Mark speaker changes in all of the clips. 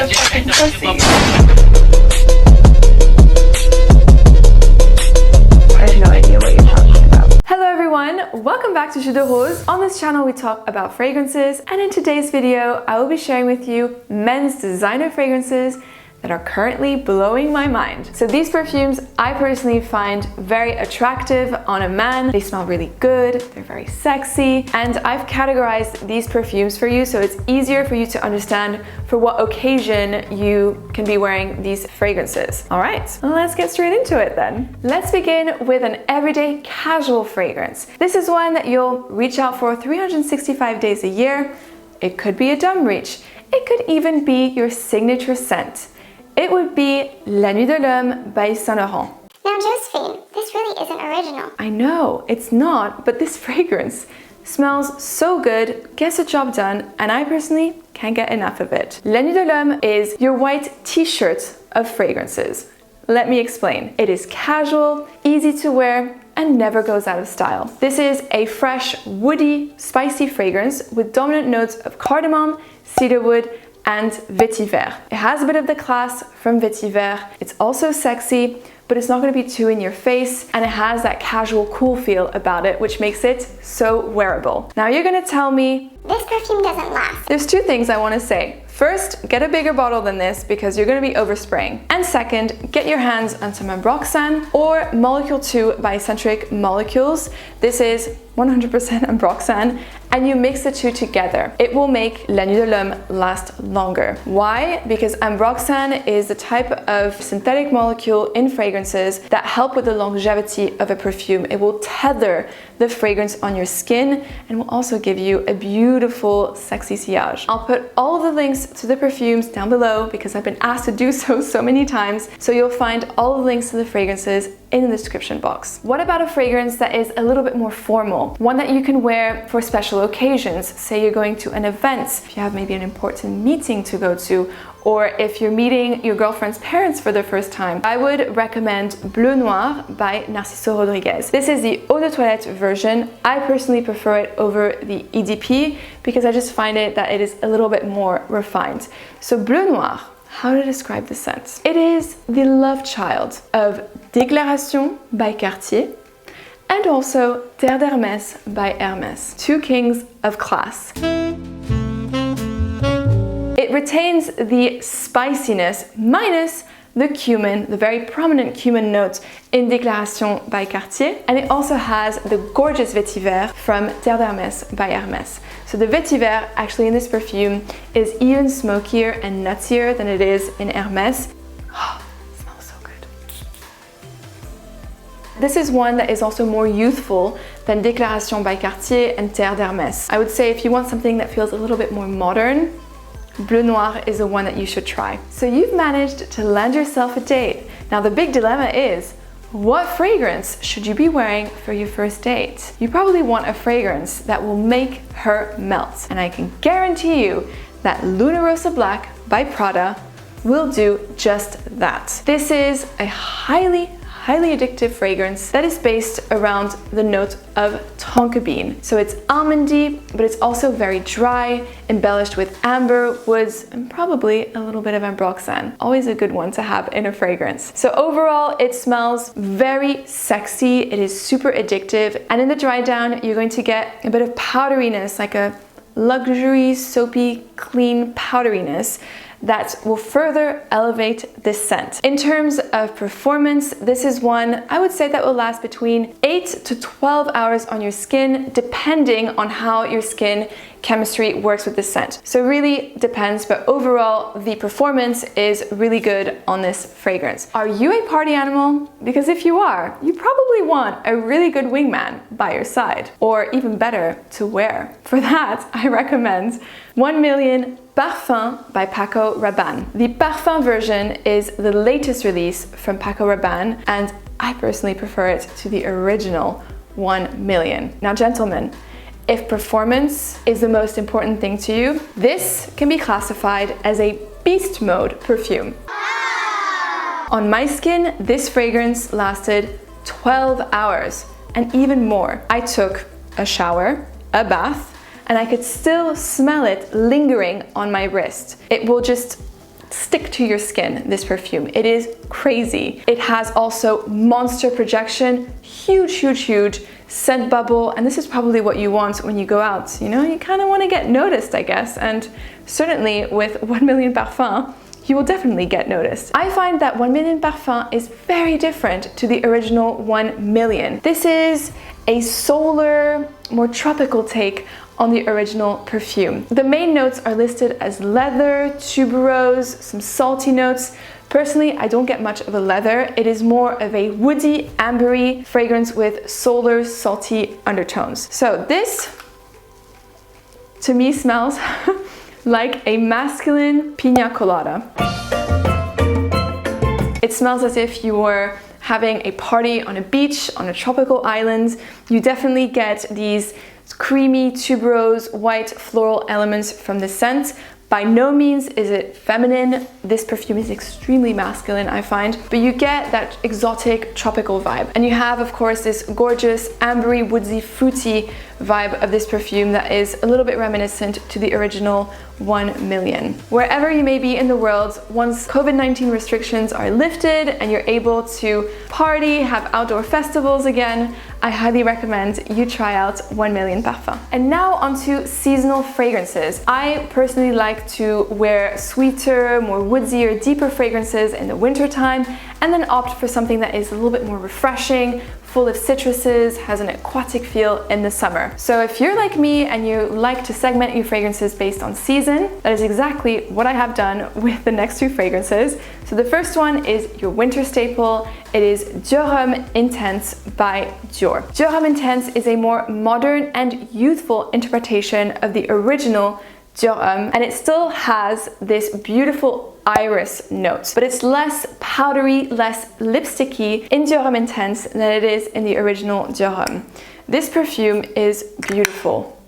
Speaker 1: a fucking pussy. I have no idea what you're talking about.
Speaker 2: Hello everyone, welcome back to Jus de Rose. On this channel we talk about fragrances, and in today's video I will be sharing with you men's designer fragrances that are currently blowing my mind. So these perfumes I personally find very attractive on a man. They smell really good, they're very sexy, and I've categorized these perfumes for you so it's easier for you to understand for what occasion you can be wearing these fragrances. All right, let's get straight into it then. Let's begin with an everyday casual fragrance. This is one that you'll reach out for 365 days a year. It could be a dumb reach. It could even be your signature scent. It would be La Nuit de l'Homme by Saint Laurent.
Speaker 3: Now Josephine, this really isn't original.
Speaker 2: I know, it's not, but this fragrance smells so good, gets the job done, and I personally can't get enough of it. La Nuit de l'Homme is your white t-shirt of fragrances. Let me explain. It is casual, easy to wear, and never goes out of style. This is a fresh, woody, spicy fragrance with dominant notes of cardamom, cedarwood, and vetiver. It has a bit of the class from vetiver. It's also sexy, but it's not going to be too in your face, and it has that casual, cool feel about it, which makes it so wearable. Now you're going to tell me,
Speaker 3: this perfume doesn't last.
Speaker 2: There's two things I want to say. First, get a bigger bottle than this because you're going to be overspraying. And second, get your hands on some Ambroxan or Molecule 2 by Eccentric Molecules. This is 100% Ambroxan, and you mix the two together. It will make La Nuit de l'Homme last longer. Why? Because Ambroxan is the type of synthetic molecule in fragrances that help with the longevity of a perfume. It will tether the fragrance on your skin and will also give you a beautiful, sexy sillage. I'll put all of the links to the perfumes down below because I've been asked to do so many times. So you'll find all the links to the fragrances in the description box. What about a fragrance that is a little bit more formal? One that you can wear for special occasions. Say you're going to an event, if you have maybe an important meeting to go to, or if you're meeting your girlfriend's parents for the first time. I would recommend Bleu Noir by Narciso Rodriguez. This is the Eau de Toilette version. I personally prefer it over the EDP because I just find it that it is a little bit more refined. So Bleu Noir, how to describe the scent? It is the love child of Déclaration by Cartier and also Terre d'Hermès by Hermès, two kings of class. It retains the spiciness minus the cumin, the very prominent cumin notes in Déclaration by Cartier, and it also has the gorgeous vetiver from Terre d'Hermès by Hermès. So the vetiver actually in this perfume is even smokier and nuttier than it is in Hermès. Oh, it smells so good. This is one that is also more youthful than Déclaration by Cartier and Terre d'Hermès. I would say if you want something that feels a little bit more modern, Bleu Noir is the one that you should try. So you've managed to land yourself a date. Now the big dilemma is, what fragrance should you be wearing for your first date? You probably want a fragrance that will make her melt. And I can guarantee you that Luna Rossa Black by Prada will do just that. This is a highly addictive fragrance that is based around the note of tonka bean. So it's almondy, but it's also very dry, embellished with amber, woods, and probably a little bit of Ambroxan. Always a good one to have in a fragrance. So overall, it smells very sexy. It is super addictive. And in the dry down, you're going to get a bit of powderiness, like a luxury, soapy, clean powderiness that will further elevate this scent. In terms of performance, this is one I would say that will last between 8 to 12 hours on your skin, depending on how your skin chemistry works with the scent. So it really depends, but overall, the performance is really good on this fragrance. Are you a party animal? Because if you are, you probably want a really good wingman by your side, or even better, to wear. For that, I recommend 1 Million Parfum by Paco Rabanne. The Parfum version is the latest release from Paco Rabanne, and I personally prefer it to the original 1 Million. Now gentlemen, if performance is the most important thing to you, this can be classified as a beast mode perfume. On my skin, this fragrance lasted 12 hours and even more. I took a shower, a bath, and I could still smell it lingering on my wrist. It will just stick to your skin, this perfume. It is crazy. It has also monster projection, huge scent bubble, and this is probably what you want when you go out. You know, you kind of want to get noticed, I guess, and certainly with 1 Million Parfums, you will definitely get noticed. I find that 1 Million Parfums is very different to the original 1 Million. This is a solar, more tropical take on the original perfume. The main notes are listed as leather, tuberose, some salty notes. Personally, I don't get much of a leather. It is more of a woody, ambery fragrance with solar, salty undertones. So this, to me, smells like a masculine pina colada. It smells as if you were having a party on a beach, on a tropical island. You definitely get these creamy tuberose, white floral elements from the scent. By no means is it feminine. This perfume is extremely masculine, I find, but you get that exotic tropical vibe. And you have, of course, this gorgeous ambery, woodsy, fruity vibe of this perfume that is a little bit reminiscent to the original 1 Million. Wherever you may be in the world, once COVID-19 restrictions are lifted and you're able to party, have outdoor festivals again, I highly recommend you try out 1 Million Parfums. And now onto seasonal fragrances. I personally like to wear sweeter, more woodsy or deeper fragrances in the winter time, and then opt for something that is a little bit more refreshing, full of citruses, has an aquatic feel in the summer. So if you're like me and you like to segment your fragrances based on season, that is exactly what I have done with the next two fragrances. So the first one is your winter staple. It is Dior Homme Intense by Dior. Dior Homme Intense is a more modern and youthful interpretation of the original Dior Homme, and it still has this beautiful iris note, but it's less powdery, less lipsticky in Dior Homme Intense than it is in the original Dior Homme. This perfume is beautiful.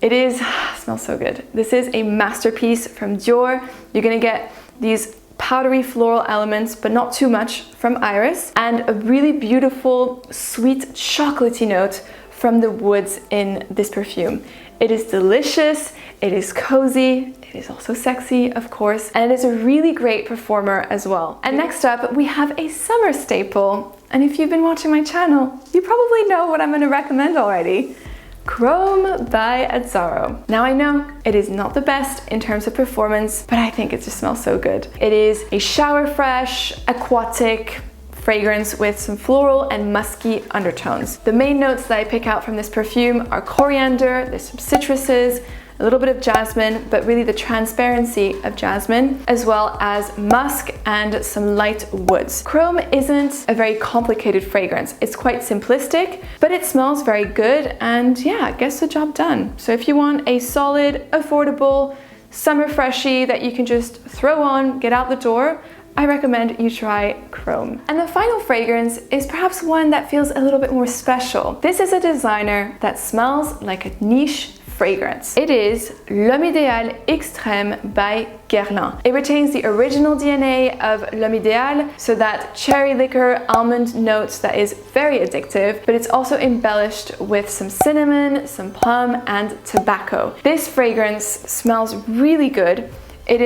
Speaker 2: It smells so good. This is a masterpiece from Dior. You're gonna get these powdery floral elements, but not too much, from iris, and a really beautiful, sweet, chocolatey note from the woods in this perfume. It is delicious, it is cozy, it is also sexy, of course, and it is a really great performer as well. And next up, we have a summer staple. And if you've been watching my channel, you probably know what I'm gonna recommend already. Chrome by Azzaro. Now I know it is not the best in terms of performance, but I think it just smells so good. It is a shower fresh, aquatic fragrance with some floral and musky undertones. The main notes that I pick out from this perfume are coriander, there's some citruses, a little bit of jasmine, but really the transparency of jasmine, as well as musk and some light woods. Chrome isn't a very complicated fragrance. It's quite simplistic, but it smells very good and yeah, gets the job done. So if you want a solid, affordable, summer freshie that you can just throw on, get out the door, I recommend you try Chrome. And the final fragrance is perhaps one that feels a little bit more special. This is a designer that smells like a niche fragrance. It is L'Homme Idéal Extrême by Guerlain. It retains the original DNA of L'Homme Idéal, so that cherry liquor, almond notes that is very addictive, but it's also embellished with some cinnamon, some plum, and tobacco. This fragrance smells really good. It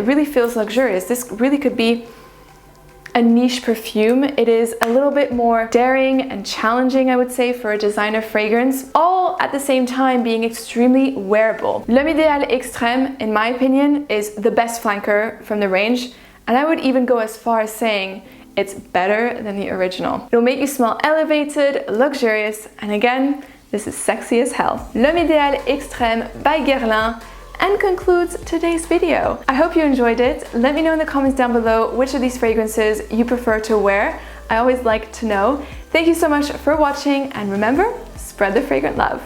Speaker 2: really feels luxurious. This really could be a niche perfume. It is a little bit more daring and challenging, I would say, for a designer fragrance, all at the same time being extremely wearable. L'Homme Idéal Extrême, in my opinion, is the best flanker from the range, and I would even go as far as saying it's better than the original. It'll make you smell elevated, luxurious, and again, this is sexy as hell. L'Homme Idéal Extrême by Guerlain, and concludes today's video. I hope you enjoyed it. Let me know in the comments down below which of these fragrances you prefer to wear. I always like to know. Thank you so much for watching, and remember, spread the fragrant love.